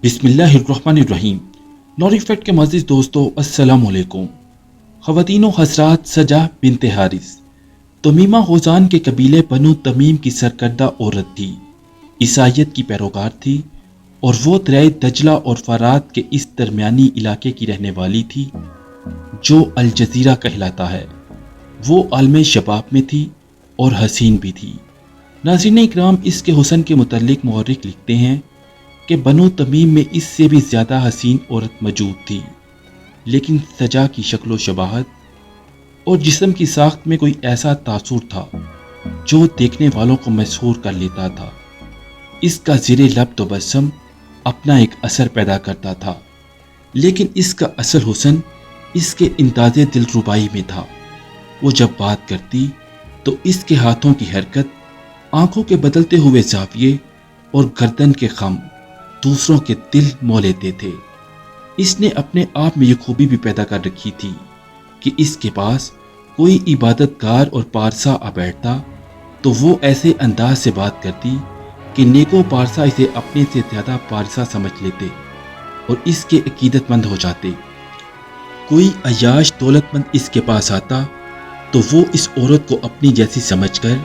بسم اللہ الرحمن الرحیم۔ نور ایفیکٹ کے معزز دوستو، السلام علیکم۔ خواتین و حضرات، سجا بنت حارث تمیمہ غوزان کے قبیلے بنو تمیم کی سرکردہ عورت تھی، عیسائیت کی پیروکار تھی اور وہ دریائے دجلہ اور فرات کے اس درمیانی علاقے کی رہنے والی تھی جو الجزیرہ کہلاتا ہے۔ وہ عالم شباب میں تھی اور حسین بھی تھی۔ ناظرین اکرام، اس کے حسن کے متعلق مورخ لکھتے ہیں کہ بنو تمیم میں اس سے بھی زیادہ حسین عورت موجود تھی، لیکن سجا کی شکل و شباہت اور جسم کی ساخت میں کوئی ایسا تاثر تھا جو دیکھنے والوں کو مسحور کر لیتا تھا۔ اس کا زیر لب تبسم اپنا ایک اثر پیدا کرتا تھا، لیکن اس کا اصل حسن اس کے انداز دلربائی میں تھا۔ وہ جب بات کرتی تو اس کے ہاتھوں کی حرکت، آنکھوں کے بدلتے ہوئے زاویے اور گردن کے خم دوسروں کے دل مو لیتے تھے۔ اس نے اپنے آپ میں یہ خوبی بھی پیدا کر رکھی تھی کہ اس کے پاس کوئی عبادت گار اور پارسا آ بیٹھتا تو وہ ایسے انداز سے بات کرتی کہ نیکو پارسا اسے اپنے سے زیادہ پارسا سمجھ لیتے اور اس کے عقیدت مند ہو جاتے۔ کوئی عیاش دولت مند اس کے پاس آتا تو وہ اس عورت کو اپنی جیسی سمجھ کر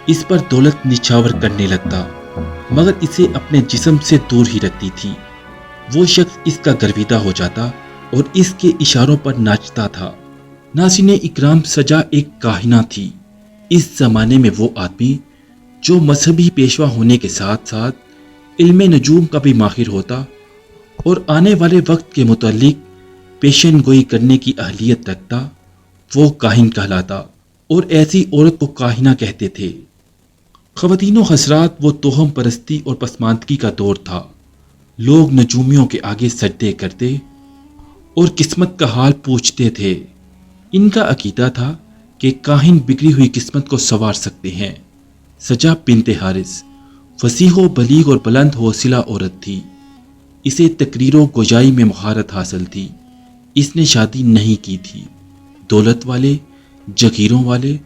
اس پر دولت نچھاور کرنے لگتا، مگر اسے اپنے جسم سے دور ہی رکھتی تھی۔ وہ شخص اس کا گرویدہ ہو جاتا اور اس کے اشاروں پر ناچتا تھا۔ ناظرین اکرام، سجا ایک کاہنہ تھی۔ اس زمانے میں وہ آدمی جو مذہبی پیشوا ہونے کے ساتھ ساتھ علم نجوم کا بھی ماہر ہوتا اور آنے والے وقت کے متعلق پیشن گوئی کرنے کی اہلیت رکھتا، وہ کاہن کہلاتا اور ایسی عورت کو کاہنہ کہتے تھے۔ خواتین و حضرات، وہ توہم پرستی اور پسماندگی کا دور تھا۔ لوگ نجومیوں کے آگے سجدے کرتے اور قسمت کا حال پوچھتے تھے۔ ان کا عقیدہ تھا کہ کاہن بگڑی ہوئی قسمت کو سنوار سکتے ہیں۔ سجا بنت حارث فصیح و بلیغ اور بلند حوصلہ عورت تھی۔ اسے تقریر و گویائی میں مہارت حاصل تھی۔ اس نے شادی نہیں کی تھی۔ دولت والے، جگیروں والے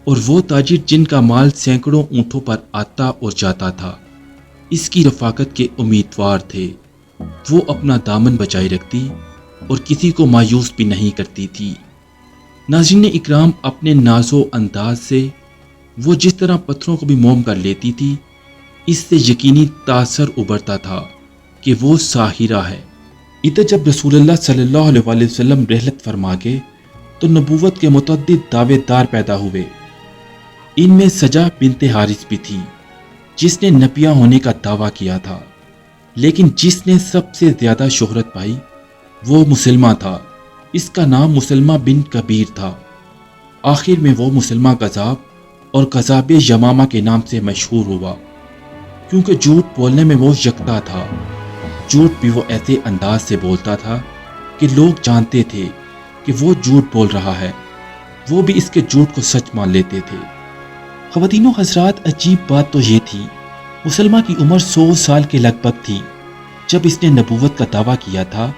اور وہ تاجر جن کا مال سینکڑوں اونٹوں پر آتا اور جاتا تھا، اس کی رفاقت کے امیدوار تھے۔ وہ اپنا دامن بچائے رکھتی اور کسی کو مایوس بھی نہیں کرتی تھی۔ ناظرین اکرام، اپنے ناز و انداز سے وہ جس طرح پتھروں کو بھی موم کر لیتی تھی، اس سے یقینی تاثر ابھرتا تھا کہ وہ ساحرہ ہے۔ ادھر جب رسول اللہ صلی اللہ علیہ وسلم رحلت فرما گئے تو نبوت کے متعدد دعوے دار پیدا ہوئے۔ ان میں سجا بنت حارث بھی تھی، جس نے نبیہ ہونے کا دعویٰ کیا تھا، لیکن جس نے سب سے زیادہ شہرت پائی وہ مسلمہ تھا۔ اس کا نام مسلمہ بن کبیر تھا۔ آخر میں وہ مسلمہ کذاب اور کذاب یمامہ کے نام سے مشہور ہوا، کیونکہ جھوٹ بولنے میں وہ یکتا تھا۔ جھوٹ بھی وہ ایسے انداز سے بولتا تھا کہ لوگ جانتے تھے کہ وہ جھوٹ بول رہا ہے، وہ بھی اس کے جھوٹ کو سچ مان لیتے تھے۔ خواتین و حضرات، عجیب بات تو یہ تھی، مسلمہ کی عمر 100 سال کے لگ بھگ تھی جب اس نے نبوت کا دعویٰ کیا تھا۔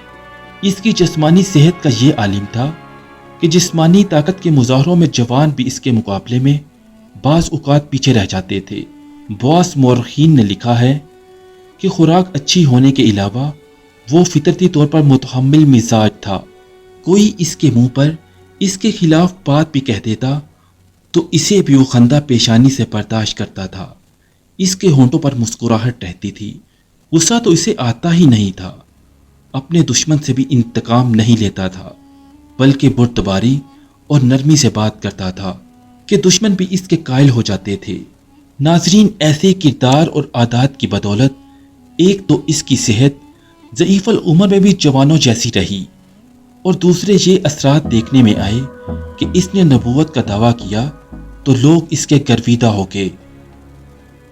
اس کی جسمانی صحت کا یہ عالم تھا کہ جسمانی طاقت کے مظاہروں میں جوان بھی اس کے مقابلے میں بعض اوقات پیچھے رہ جاتے تھے۔ بعض مورخین نے لکھا ہے کہ خوراک اچھی ہونے کے علاوہ وہ فطرتی طور پر متحمل مزاج تھا۔ کوئی اس کے منہ پر اس کے خلاف بات بھی کہہ دیتا تو اسے بھی وہ خندہ پیشانی سے برداشت کرتا تھا۔ اس کے ہونٹوں پر مسکراہٹ رہتی تھی۔ غصہ تو اسے آتا ہی نہیں تھا۔ اپنے دشمن سے بھی انتقام نہیں لیتا تھا، بلکہ بردباری اور نرمی سے بات کرتا تھا کہ دشمن بھی اس کے قائل ہو جاتے تھے۔ ناظرین، ایسے کردار اور عادات کی بدولت ایک تو اس کی صحت ضعیف العمر میں بھی جوانوں جیسی رہی، اور دوسرے یہ اثرات دیکھنے میں آئے کہ اس نے نبوت کا دعویٰ کیا تو لوگ اس کے گرویدہ ہو گئے۔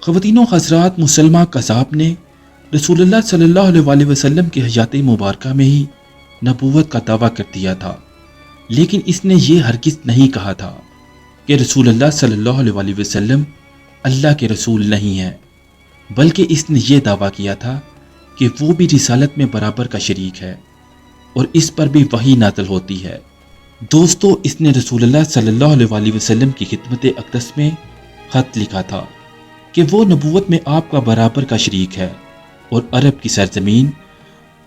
خواتین و حضرات، مسلمہ کذاب نے رسول اللہ صلی اللہ علیہ وسلم کی حیات مبارکہ میں ہی نبوت کا دعویٰ کر دیا تھا، لیکن اس نے یہ ہرگز نہیں کہا تھا کہ رسول اللہ صلی اللہ علیہ وسلم اللہ کے رسول نہیں ہیں، بلکہ اس نے یہ دعویٰ کیا تھا کہ وہ بھی رسالت میں برابر کا شریک ہے اور اس پر بھی وحی نازل ہوتی ہے۔ دوستو، اس نے رسول اللہ صلی اللہ علیہ وسلم کی خدمت اقدس میں خط لکھا تھا کہ وہ نبوت میں آپ کا برابر کا شریک ہے اور عرب کی سرزمین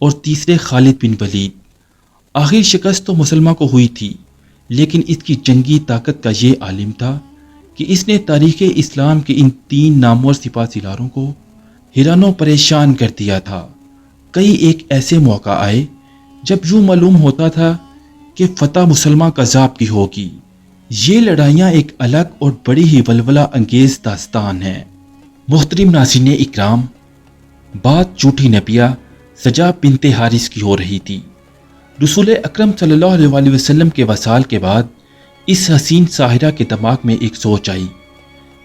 اور تیسرے خالد بن ولید۔ آخر شکست تو مسلمہ کو ہوئی تھی، لیکن اس کی جنگی طاقت کا یہ عالم تھا کہ اس نے تاریخ اسلام کے ان 3 نامور سپہ سالاروں کو حیران و پریشان کر دیا تھا۔ کئی ایک ایسے موقع آئے جب یوں معلوم ہوتا تھا کہ فتح مسلمہ کذاب کی ہوگی۔ یہ لڑائیاں ایک الگ اور بڑی ہی ولولہ انگیز داستان ہے۔ محترم ناظرین اکرام، بات جھوٹی نبیہ سجا بنت حارث کی ہو رہی تھی۔ رسول اکرم صلی اللہ علیہ وسلم کے وصال کے بعد اس حسین ساحرہ کے دماغ میں ایک سوچ آئی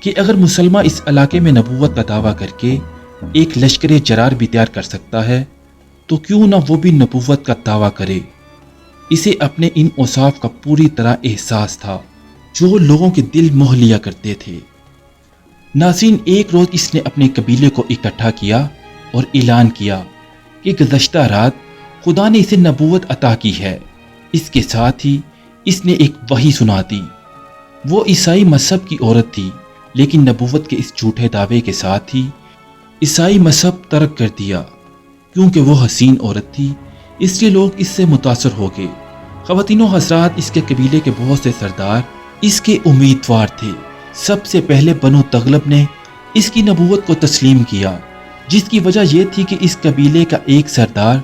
کہ اگر مسلمہ اس علاقے میں نبوت کا دعویٰ کر کے ایک لشکر جرار بھی تیار کر سکتا ہے تو کیوں نہ وہ بھی نبوت کا دعویٰ کرے۔ اسے اپنے ان اوصاف کا پوری طرح احساس تھا جو لوگوں کے دل موہ لیا کرتے تھے۔ ناظرین، ایک روز اس نے اپنے قبیلے کو اکٹھا کیا اور اعلان کیا کہ گزشتہ رات خدا نے اسے نبوت عطا کی ہے۔ اس کے ساتھ ہی اس نے ایک وحی سنا دی۔ وہ عیسائی مذہب کی عورت تھی، لیکن نبوت کے اس جھوٹے دعوے کے ساتھ ہی عیسائی مذہب ترک کر دیا۔ کیونکہ وہ حسین عورت تھی اس لیے لوگ اس سے متاثر ہو گئے۔ خواتین و حضرات، اس کے قبیلے کے بہت سے سردار اس کے امیدوار تھے۔ سب سے پہلے بنو تغلب نے اس کی نبوت کو تسلیم کیا، جس کی وجہ یہ تھی کہ اس قبیلے کا ایک سردار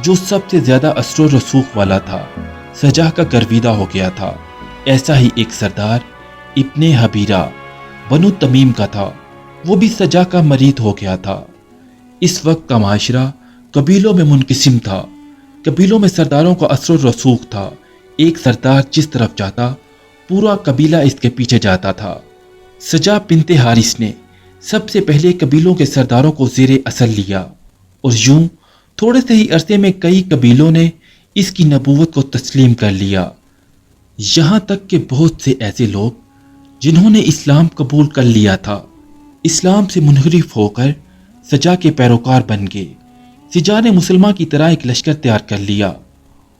جو سب سے زیادہ اثر و رسوخ والا تھا سجا کا گرویدہ ہو گیا تھا۔ ایسا ہی ایک سردار ابن حبیرہ بنو تمیم کا تھا، وہ بھی سجا کا مرید ہو گیا تھا۔ اس وقت کا معاشرہ قبیلوں میں منقسم تھا۔ قبیلوں میں سرداروں کا اثر و رسوخ تھا۔ ایک سردار جس طرف جاتا پورا قبیلہ اس کے پیچھے جاتا تھا۔ سجا بنت حارث نے سب سے پہلے قبیلوں کے سرداروں کو زیر اثر لیا، اور یوں تھوڑے سے ہی عرصے میں کئی قبیلوں نے اس کی نبوت کو تسلیم کر لیا۔ یہاں تک کہ بہت سے ایسے لوگ جنہوں نے اسلام قبول کر لیا تھا، اسلام سے منحرف ہو کر سجا کے پیروکار بن گئے۔ سجا نے مسلمہ کی طرح ایک لشکر تیار کر لیا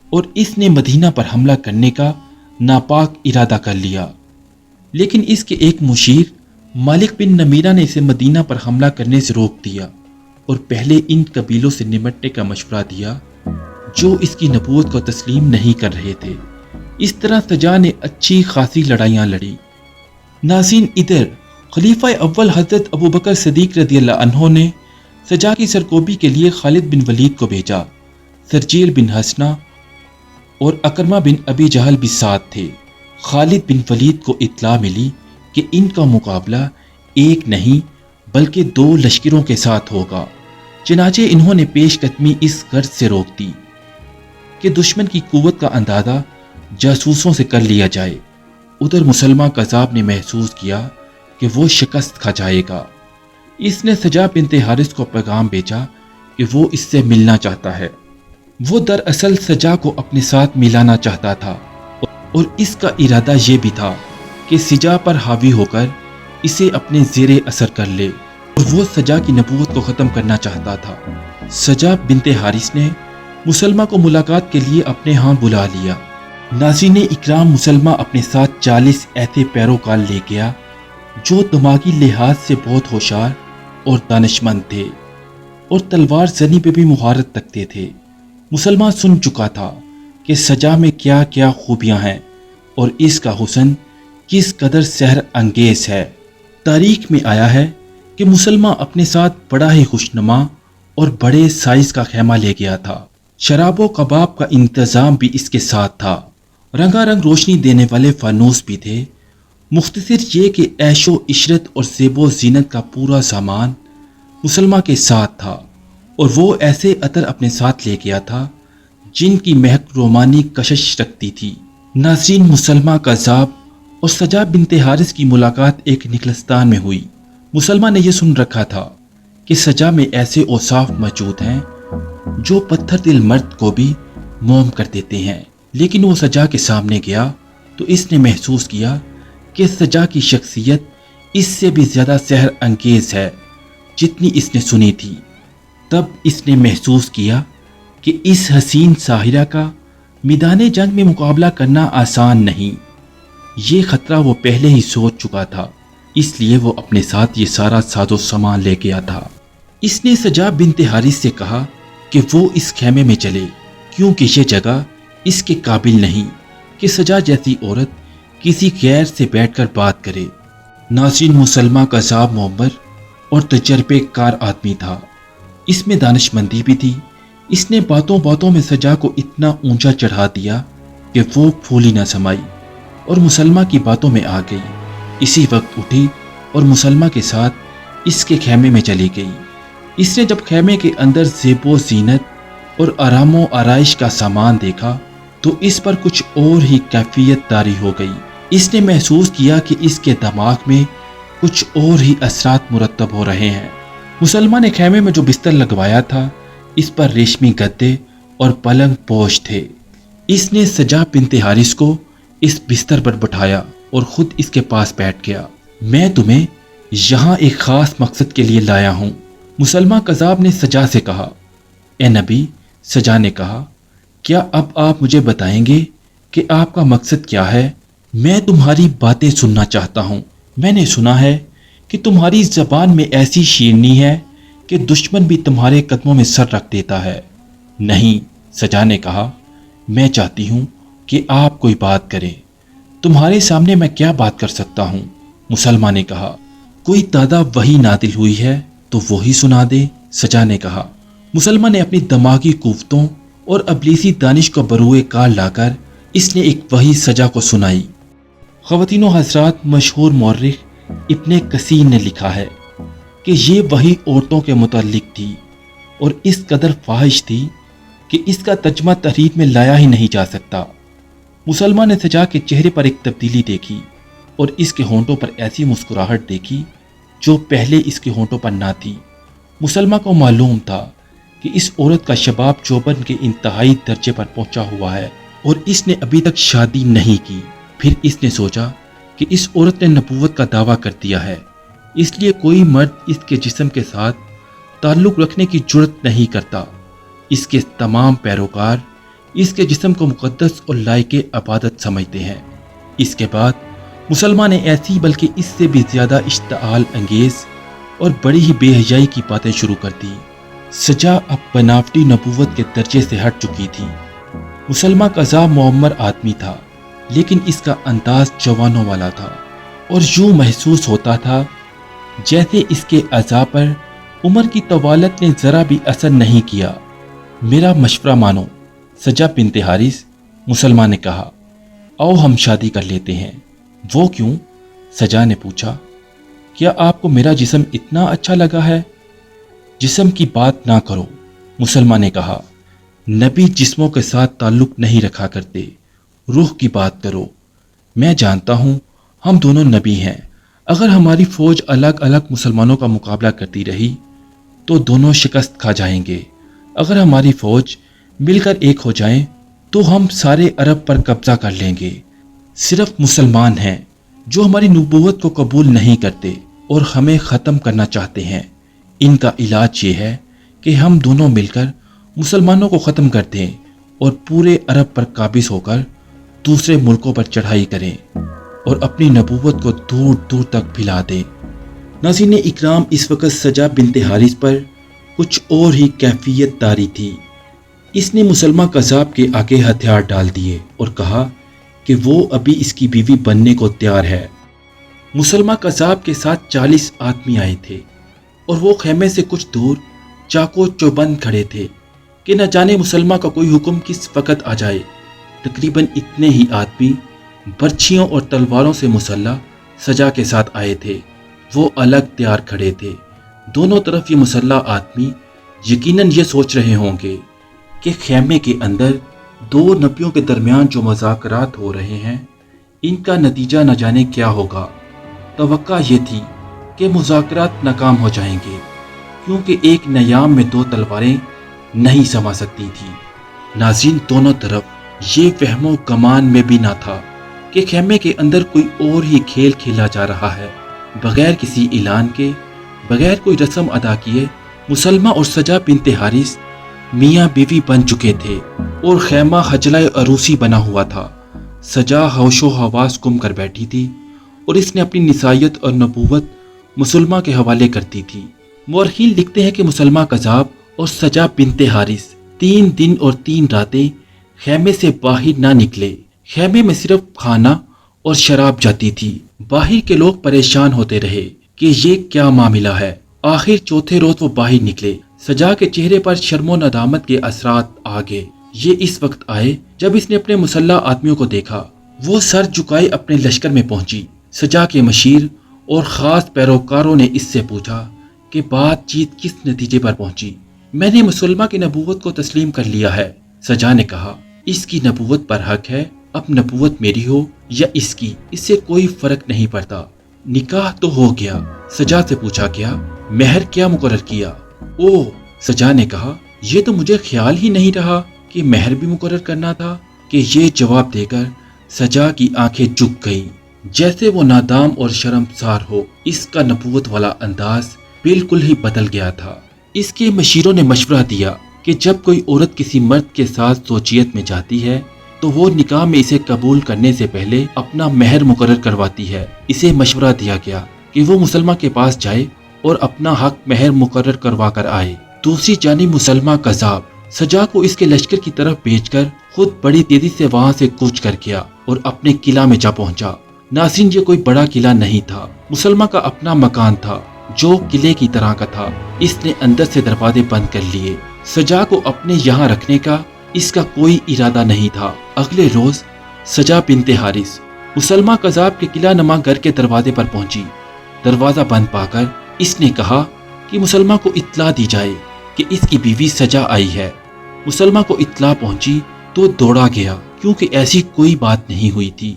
اور اس نے مدینہ پر حملہ کرنے کا ناپاک ارادہ کر لیا، لیکن اس کے ایک مشیر مالک بن نمیرہ نے اسے مدینہ پر حملہ کرنے سے روک دیا اور پہلے ان قبیلوں سے نمٹنے کا مشورہ دیا جو اس کی نبوت کو تسلیم نہیں کر رہے تھے۔ اس طرح سجا نے اچھی خاصی لڑائیاں لڑی۔ ناظرین، ادھر خلیفہ اول حضرت ابوبکر صدیق رضی اللہ عنہ نے سجا کی سرکوبی کے لیے خالد بن ولید کو بھیجا۔ سرجیل بن حسنہ اور اکرمہ بن ابی جہل بھی ساتھ تھے۔ خالد بن ولید کو اطلاع ملی کہ ان کا مقابلہ ایک نہیں بلکہ 2 لشکروں کے ساتھ ہوگا، چنانچہ انہوں نے پیش قدمی اس غرض سے روک دی کہ دشمن کی قوت کا اندازہ جاسوسوں سے کر لیا جائے۔ ادھر مسلمہ کذاب نے محسوس کیا کہ وہ شکست کھا جائے گا۔ اس نے سجا بنت حارث کو پیغام بھیجا کہ وہ اس سے ملنا چاہتا ہے۔ وہ دراصل سجا کو اپنے ساتھ ملانا چاہتا تھا، اور اس کا ارادہ یہ بھی تھا کہ سجا پر حاوی ہو کر اسے اپنے زیر اثر کر لے، اور وہ سجا کی نبوت کو ختم کرنا چاہتا تھا۔ سجا بنت حارث نے مسلمہ کو ملاقات کے لیے اپنے ہاں بلا لیا۔ ناظرین اکرام، مسلمہ اپنے ساتھ 40 ایسے پیروکار لے گیا جو دماغی لحاظ سے بہت ہوشیار اور دانشمند تھے اور تلوار زنی پہ بھی مہارت رکھتے تھے۔ مسلمہ سن چکا تھا کہ سجا میں کیا کیا خوبیاں ہیں اور اس کا حسن کس قدر سحر انگیز ہے۔ تاریخ میں آیا ہے کہ مسلمہ اپنے ساتھ بڑا ہی خوشنما اور بڑے سائز کا خیمہ لے گیا تھا۔ شراب و کباب کا انتظام بھی اس کے ساتھ تھا۔ رنگا رنگ روشنی دینے والے فانوس بھی تھے۔ مختصر یہ کہ عیش و عشرت اور زیب و زینت کا پورا سامان مسلمہ کے ساتھ تھا، اور وہ ایسے عطر اپنے ساتھ لے گیا تھا جن کی مہک رومانی کشش رکھتی تھی۔ ناظرین، مسلمہ کذاب اور سجا بنت حارث کی ملاقات ایک نخلستان میں ہوئی۔ مسلمہ نے یہ سن رکھا تھا کہ سجا میں ایسے اوصاف موجود ہیں جو پتھر دل مرد کو بھی موم کر دیتے ہیں، لیکن وہ سجا کے سامنے گیا تو اس نے محسوس کیا کہ سجا کی شخصیت اس سے بھی زیادہ سحر انگیز ہے جتنی اس نے سنی تھی۔ تب اس نے محسوس کیا کہ اس حسین ساحرہ کا میدان جنگ میں مقابلہ کرنا آسان نہیں۔ یہ خطرہ وہ پہلے ہی سوچ چکا تھا، اس لیے وہ اپنے ساتھ یہ سارا ساز و سامان لے گیا تھا۔ اس نے سجا بنت حارث سے کہا کہ وہ اس خیمے میں چلے، کیونکہ یہ جگہ اس کے قابل نہیں کہ سجا جیسی عورت کسی غیر سے بیٹھ کر بات کرے۔ ناظرین، مسلمہ قذاب معمر اور تجربے کار آدمی تھا، اس میں دانش مندی بھی تھی۔ اس نے باتوں باتوں میں سجا کو اتنا اونچا چڑھا دیا کہ وہ پھولی نہ سمائی اور مسلمہ کی باتوں میں آ گئی۔ اسی وقت اٹھی اور مسلمہ کے ساتھ اس کے خیمے میں چلی گئی۔ اس نے جب خیمے کے اندر زیب و زینت اور آرام و آرائش کا سامان دیکھا تو اس پر کچھ اور ہی کیفیت طاری ہو گئی۔ اس نے محسوس کیا کہ اس کے دماغ میں کچھ اور ہی اثرات مرتب ہو رہے ہیں۔ مسلمہ نے خیمے میں جو بستر لگوایا تھا اس پر ریشمی گدے اور پلنگ پوش تھے۔ اس نے سجا بنت حارث کو اس بستر پر بٹھایا اور خود اس کے پاس بیٹھ گیا۔ میں تمہیں یہاں ایک خاص مقصد کے لیے لایا ہوں، مسلمہ قذاب نے سجا سے کہا۔ اے نبی، سجا نے کہا، کیا اب آپ مجھے بتائیں گے کہ آپ کا مقصد کیا ہے؟ میں تمہاری باتیں سننا چاہتا ہوں۔ میں نے سنا ہے کہ تمہاری زبان میں ایسی شیرنی ہے کہ دشمن بھی تمہارے قدموں میں سر رکھ دیتا ہے۔ نہیں، سجا نے کہا، میں چاہتی ہوں کہ آپ کوئی بات کریں۔ تمہارے سامنے میں کیا بات کر سکتا ہوں؟ مسلمہ نے کہا، کوئی تازہ وحی نازل ہوئی ہے تو وہی سنا دے، سجا نے کہا۔ مسلمہ نے اپنی دماغی قوتوں اور ابلیسی دانش کو بروئے کار لا کر اس نے ایک وحی سجا کو سنائی۔ خواتین و حضرات، مشہور مورخ ابن کثیر نے لکھا ہے کہ یہ وحی عورتوں کے متعلق تھی اور اس قدر فاحش تھی کہ اس کا ترجمہ تحریر میں لایا ہی نہیں جا سکتا۔ مسلمہ نے سجا کے چہرے پر ایک تبدیلی دیکھی اور اس کے ہونٹوں پر ایسی مسکراہٹ دیکھی جو پہلے اس کے ہونٹوں پر نہ تھی۔ مسلمہ کو معلوم تھا کہ اس عورت کا شباب جوبن کے انتہائی درجے پر پہنچا ہوا ہے اور اس نے ابھی تک شادی نہیں کی۔ پھر اس نے سوچا کہ اس عورت نے نبوت کا دعویٰ کر دیا ہے، اس لیے کوئی مرد اس کے جسم کے ساتھ تعلق رکھنے کی جرت نہیں کرتا۔ اس کے تمام پیروکار اس کے جسم کو مقدس اور لائق عبادت سمجھتے ہیں۔ اس کے بعد مسلمہ نے ایسی بلکہ اس سے بھی زیادہ اشتعال انگیز اور بڑی ہی بے حیائی کی باتیں شروع کر دی۔ سجا اب بناوٹی نبوت کے درجے سے ہٹ چکی تھی۔ مسلمہ قذاب معمر آدمی تھا، لیکن اس کا انداز جوانوں والا تھا اور یوں محسوس ہوتا تھا جیسے اس کے اعضاء پر عمر کی طوالت نے ذرا بھی اثر نہیں کیا۔ میرا مشورہ مانو، سجا بنت حارث، مسلمہ نے کہا، آؤ ہم شادی کر لیتے ہیں۔ وہ کیوں؟ سجا نے پوچھا، کیا آپ کو میرا جسم اتنا اچھا لگا ہے؟ جسم کی بات نہ کرو، مسلمہ نے کہا، نبی جسموں کے ساتھ تعلق نہیں رکھا کرتے، روح کی بات کرو۔ میں جانتا ہوں ہم دونوں نبی ہیں، اگر ہماری فوج الگ الگ مسلمانوں کا مقابلہ کرتی رہی تو دونوں شکست کھا جائیں گے۔ اگر ہماری فوج مل کر ایک ہو جائیں تو ہم سارے عرب پر قبضہ کر لیں گے۔ صرف مسلمان ہیں جو ہماری نبوت کو قبول نہیں کرتے اور ہمیں ختم کرنا چاہتے ہیں۔ ان کا علاج یہ ہے کہ ہم دونوں مل کر مسلمانوں کو ختم کر دیں اور پورے عرب پر قابض ہو کر دوسرے ملکوں پر چڑھائی کریں اور اپنی نبوت کو دور دور تک پھیلا دیں۔ ناظرین اکرام، اس وقت سجا بنت حارث پر کچھ اور ہی کیفیت طاری تھی۔ اس نے مسلمہ قذاب کے آگے ہتھیار ڈال دیے اور کہا کہ وہ ابھی اس کی بیوی بننے کو تیار ہے۔ مسلمہ قذاب کے ساتھ 40 آدمی آئے تھے اور وہ خیمے سے کچھ دور چاقو چوبند کھڑے تھے کہ نہ جانے مسلمہ کا کوئی حکم کس وقت آ جائے۔ تقریباً اتنے ہی آدمی برچھیوں اور تلواروں سے مسلح سجا کے ساتھ آئے تھے۔ وہ الگ تیار کھڑے تھے۔ دونوں طرف یہ مسلح آدمی یقیناً یہ سوچ رہے ہوں گے کہ خیمے کے اندر دو نبیوں کے درمیان جو مذاکرات ہو رہے ہیں ان کا نتیجہ نہ جانے کیا ہوگا۔ توقع یہ تھی کہ مذاکرات ناکام ہو جائیں گے، کیونکہ ایک نیام میں 2 تلواریں نہیں سما سکتی تھی۔ ناظرین، دونوں طرف یہ وہم و گمان میں بھی نہ تھا کہ خیمے کے اندر کوئی اور ہی کھیل کھیلا جا رہا ہے۔ بغیر کسی اعلان کے، بغیر کوئی رسم ادا کیے، مسلمہ اور سجا بنت حارث میاں بیوی بن چکے تھے اور خیمہ حجلہ عروسی بنا ہوا تھا۔ سجا ہوش و حواس گم کر بیٹھی تھی اور اس نے اپنی نسائیت اور نبوت مسلمہ کے حوالے کرتی تھی۔ مورخین لکھتے ہیں کہ مسلمہ قذاب اور سجا بنت حارث 3 دن اور 3 راتیں خیمے سے باہر نہ نکلے۔ خیمے میں صرف کھانا اور شراب جاتی تھی۔ باہر کے لوگ پریشان ہوتے رہے کہ یہ کیا معاملہ ہے۔ آخر چوتھے روز وہ باہر نکلے۔ سجا کے چہرے پر شرم و ندامت کے اثرات آ گئے۔ یہ اس وقت آئے جب اس نے اپنے مسلح آدمیوں کو دیکھا۔ وہ سر جھکائے اپنے لشکر میں پہنچی۔ سجا کے مشیر اور خاص پیروکاروں نے اس سے پوچھا کہ بات چیت کس نتیجے پر پہنچی۔ میں نے مسلمہ کی نبوت کو تسلیم کر لیا ہے۔ سجا نے کہا اس کی نبوت پر حق ہے، اب نبوت میری ہو یا اس کی، اس سے کوئی فرق نہیں پڑتا۔ نکاح تو ہو گیا۔ سجا سے پوچھا گیا مہر کیا مقرر کیا؟ او، سجا نے کہا یہ تو مجھے خیال ہی نہیں رہا کہ مہر بھی مقرر کرنا تھا۔ کہ یہ جواب دے کر سجا کی آنکھیں جھک گئیں جیسے وہ نادام اور شرمسار ہو۔ اس کا نبوت والا انداز بالکل ہی بدل گیا تھا۔ اس کے مشیروں نے مشورہ دیا کہ جب کوئی عورت کسی مرد کے ساتھ زوجیت میں جاتی ہے تو وہ نکاح میں اسے قبول کرنے سے پہلے اپنا مہر مقرر کرواتی ہے۔ اسے مشورہ دیا گیا کہ وہ مسلمہ کے پاس جائے اور اپنا حق مہر مقرر کروا کر آئے۔ دوسری جانب مسلمہ کذاب سجا کو اس کے لشکر کی طرف بھیج کر خود بڑی تیزی سے وہاں سے کوچ کر گیا اور اپنے قلعہ میں جا پہنچا۔ ناظرین، یہ کوئی بڑا قلعہ نہیں تھا، مسلمہ کا اپنا مکان تھا جو قلعے کی طرح کا تھا۔ اس نے اندر سے دروازے بند کر لیے۔ سجا کو اپنے یہاں رکھنے کا اس کا کوئی ارادہ نہیں تھا۔ اگلے روز سجا بنت حارث مسلمہ کذاب کے قلعہ نما گھر کے دروازے پر پہنچی۔ دروازہ بند پا کر اس نے کہا کہ مسلمہ کو اطلاع دی جائے کہ اس کی بیوی سجا آئی ہے۔ مسلمہ کو اطلاع پہنچی تو دوڑا گیا، کیونکہ ایسی کوئی بات نہیں ہوئی تھی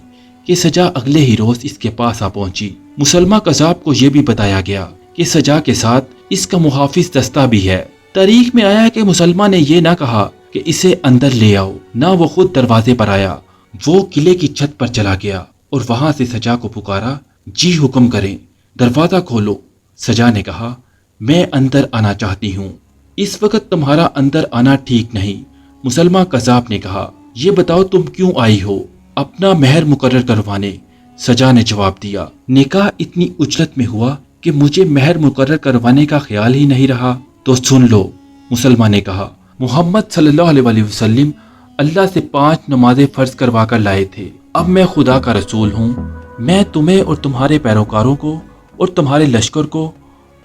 کہ سجا اگلے ہی روز اس کے پاس آ پہنچی۔ مسلمہ کذاب کو یہ بھی بتایا گیا کہ سجا کے ساتھ اس کا محافظ دستہ بھی ہے۔ تاریخ میں آیا ہے کہ مسلمہ نے یہ نہ کہا کہ اسے اندر لے آؤ، نہ وہ خود دروازے پر آیا۔ وہ قلعے کی چھت پر چلا گیا اور وہاں سے سجا کو پکارا، جی حکم کریں، دروازہ کھولو۔ سجا نے کہا میں اندر آنا چاہتی ہوں۔ اس وقت تمہارا اندر آنا ٹھیک نہیں۔ مسلمہ کذاب نے کہا یہ بتاؤ تم کیوں آئی ہو؟ اپنا مہر مقرر کروانے۔ سجا نے جواب دیا نکاح اتنی اجلت میں ہوا کہ مجھے مہر مقرر کروانے کا خیال ہی نہیں رہا۔ تو سن لو، مسلمہ نے کہا محمد صلی اللہ علیہ وسلم اللہ سے 5 نمازیں فرض کروا کر لائے تھے۔ اب میں خدا کا رسول ہوں، میں تمہیں اور تمہارے پیروکاروں کو اور تمہارے لشکر کو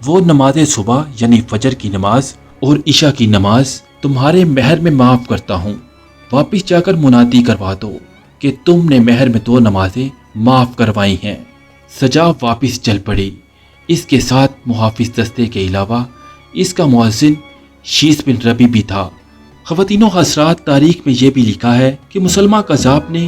وہ نماز صبح یعنی فجر کی نماز اور عشاء کی نماز تمہارے مہر میں معاف کرتا ہوں۔ واپس جا کر منادی کروا دو کہ تم نے مہر میں 2 نمازیں معاف کروائی ہیں۔ سجا واپس چل پڑی۔ اس کے ساتھ محافظ دستے کے علاوہ اس کا مؤذن شیس بن ربی بھی تھا۔ خواتین و حضرات، تاریخ میں یہ بھی لکھا ہے کہ مسلمہ کذاب نے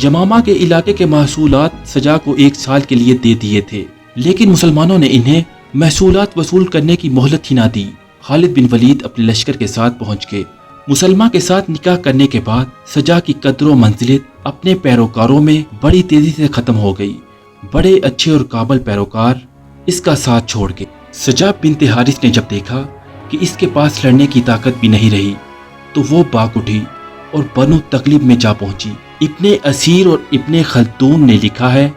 یمامہ کے علاقے کے محصولات سجا کو 1 سال کے لیے دے دیے تھے، لیکن مسلمانوں نے انہیں محصولات وصول کرنے کی مہلت ہی نہ دی۔ خالد بن ولید اپنے لشکر کے ساتھ پہنچ گئے۔ مسلمہ کے ساتھ نکاح کرنے کے بعد سجا کی قدر و منزلت اپنے پیروکاروں میں بڑی تیزی سے ختم ہو گئی۔ بڑے اچھے اور قابل پیروکار اس کا ساتھ چھوڑ گئے۔ سجا بنت حارث نے جب دیکھا کہ اس کے پاس لڑنے کی طاقت بھی نہیں رہی تو وہ باگ اٹھی اور بنو تغلب میں جا پہنچی۔ ابن اسیر اور ابن خلدون نے لکھا ہے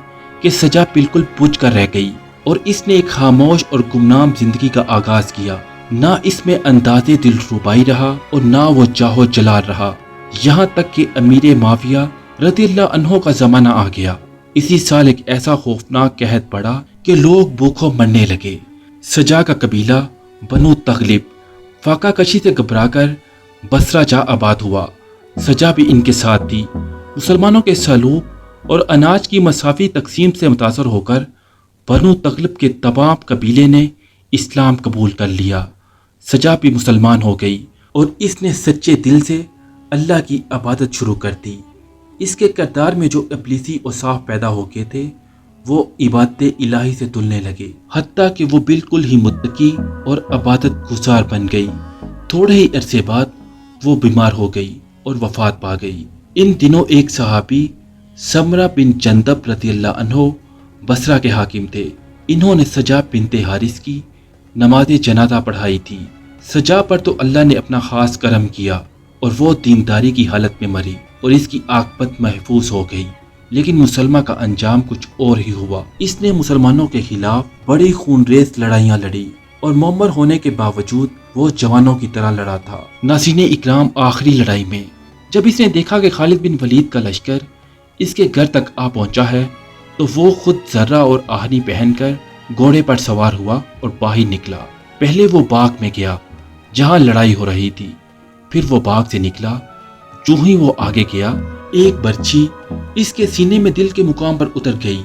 کہ سجا بالکل بجھ کر رہ گئی اور اس نے ایک خاموش اور گمنام زندگی کا آغاز کیا۔ نہ اس میں انداز دل ربائی رہا اور نہ وہ جاہو جلال رہا، یہاں تک کہ امیر معاویہ رضی اللہ عنہ کا زمانہ آ گیا۔ اسی سال ایک ایسا خوفناک قحط پڑا کہ لوگ بھوکوں مرنے لگے۔ سجا کا قبیلہ بنو تغلب فاقہ کشی سے گھبرا کر بصرہ جا آباد ہوا۔ سجا بھی ان کے ساتھ تھی۔ مسلمانوں کے سلوک اور اناج کی مساوی تقسیم سے متاثر ہو کر بنو تغلب کے تمام قبیلے نے اسلام قبول کر لیا۔ سجا بھی مسلمان ہو گئی اور اس نے سچے دل سے اللہ کی عبادت شروع کر دی۔ اس کے کردار میں جو ابلیسی اوصاف پیدا ہو گئے تھے وہ عبادت الہی سے دلنے لگے، حتیٰ کہ وہ بالکل ہی متقی اور عبادت گزار بن گئی۔ تھوڑے ہی عرصے بعد وہ بیمار ہو گئی اور وفات پا گئی۔ ان دنوں ایک صحابی سمرہ بن جندب رضی اللہ عنہ بصرہ کے حاکم تھے۔ انہوں نے سجا بنت حارث کی نماز جنازہ پڑھائی تھی۔ سجا پر تو اللہ نے اپنا خاص کرم کیا اور وہ دینداری کی حالت میں مری اور اس کی عاقبت محفوظ ہو گئی، لیکن مسلمہ کا انجام کچھ اور ہی ہوا۔ اس نے مسلمانوں کے خلاف بڑی خونریز لڑائیاں لڑی اور معمر ہونے کے باوجود وہ جوانوں کی طرح لڑا تھا۔ ناظرین اکرام، آخری لڑائی میں جب اس نے دیکھا کہ خالد بن ولید کا لشکر اس کے گھر تک آ پہنچا ہے تو وہ خود ذرہ اور آہنی پہن کر گھوڑے پر سوار ہوا اور باہر نکلا۔ پہلے وہ باغ میں گیا جہاں لڑائی ہو رہی تھی، پھر وہ باغ سے نکلا۔ جو ہی وہ آگے گیا ایک برچھی اس کے سینے میں دل کے مقام پر اتر گئی۔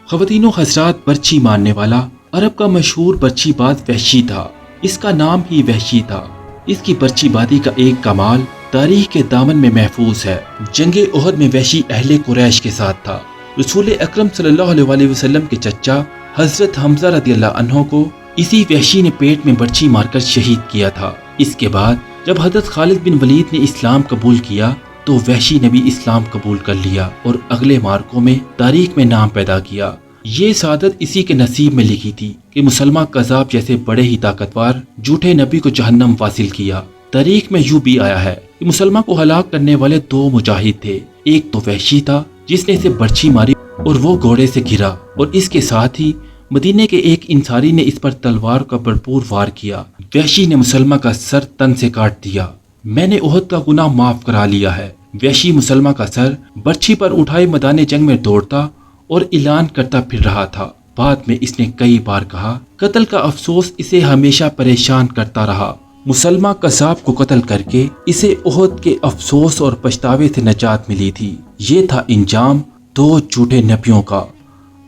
خواتین و حضرات، برچھی مارنے والا عرب کا مشہور برچھی باز وحشی تھا۔ اس کا نام ہی وحشی تھا۔ اس کی برچھی بازی کا ایک کمال تاریخ کے دامن میں محفوظ ہے۔ جنگ احد میں وحشی اہل قریش کے ساتھ تھا۔ رسول اکرم صلی اللہ علیہ وسلم کے چچا حضرت حمزہ رضی اللہ عنہ کو اسی وحشی نے پیٹ میں برچھی مار کر شہید کیا تھا۔ اس کے بعد جب حضرت خالد بن ولید نے اسلام قبول کیا تو وحشی نے بھی اسلام قبول کر لیا اور اگلے مارکوں میں تاریخ میں نام پیدا کیا۔ یہ سعادت اسی کے نصیب میں لکھی تھی کہ مسلمہ کذاب جیسے بڑے ہی طاقتور جھوٹے نبی کو جہنم واصل کیا۔ تاریخ میں یوں بھی آیا ہے کہ مسلمہ کو ہلاک کرنے والے دو مجاہد تھے، ایک تو وحشی تھا جس نے اسے برچھی ماری اور وہ گھوڑے سے گرا، اور اس کے ساتھ ہی مدینے کے ایک انصاری نے اس پر تلوار کا بھرپور وار کیا۔ وحشی نے مسلمہ کا سر تن سے کاٹ دیا۔ میں نے احد کا گناہ معاف کرا لیا ہے۔ وحشی مسلمہ کا سر برچھی پر اٹھائے میدان جنگ میں دوڑتا اور اعلان کرتا پھر رہا تھا۔ بعد میں اس نے کئی بار کہا، قتل کا افسوس اسے ہمیشہ پریشان کرتا رہا۔ مسلمہ قذاب کو قتل کر کے اسے احد کے افسوس اور پچھتاوے سے نجات ملی تھی۔ یہ تھا انجام دو جھوٹے نبیوں کا۔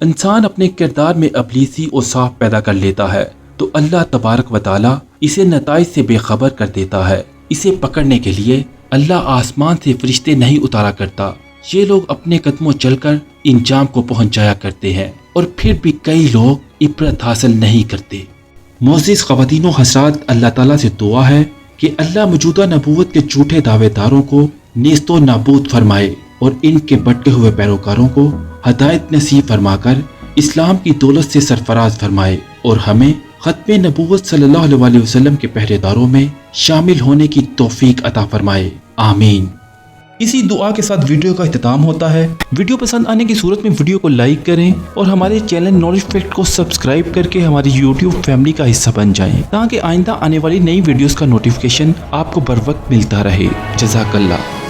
انسان اپنے کردار میں ابلیسی اور صاف پیدا کر لیتا ہے تو اللہ تبارک و تعالی اسے نتائج سے بے خبر کر دیتا ہے۔ اسے پکڑنے کے لیے اللہ آسمان سے فرشتے نہیں اتارا کرتا۔ یہ لوگ اپنے قدموں چل کر انجام کو پہنچ جایا کرتے ہیں اور پھر بھی کئی لوگ عبرت حاصل نہیں کرتے۔ معزز خواتین و حضرات، اللہ تعالیٰ سے دعا ہے کہ اللہ موجودہ نبوت کے جھوٹے دعوے داروں کو نیست و نابود فرمائے اور ان کے بٹے ہوئے پیروکاروں کو ہدایت نصیب فرما کر اسلام کی دولت سے سرفراز فرمائے اور ہمیں ختم نبوت صلی اللہ علیہ وسلم کے پہرے داروں میں شامل ہونے کی توفیق عطا فرمائے، آمین۔ اسی دعا کے ساتھ ویڈیو کا اختتام ہوتا ہے۔ ویڈیو پسند آنے کی صورت میں ویڈیو کو لائک کریں اور ہمارے چینل نالج فیکٹ کو سبسکرائب کر کے ہماری یوٹیوب فیملی کا حصہ بن جائیں تاکہ آئندہ آنے والی نئی ویڈیوز کا نوٹیفیکیشن آپ کو بر وقت ملتا رہے۔ جزاک اللہ۔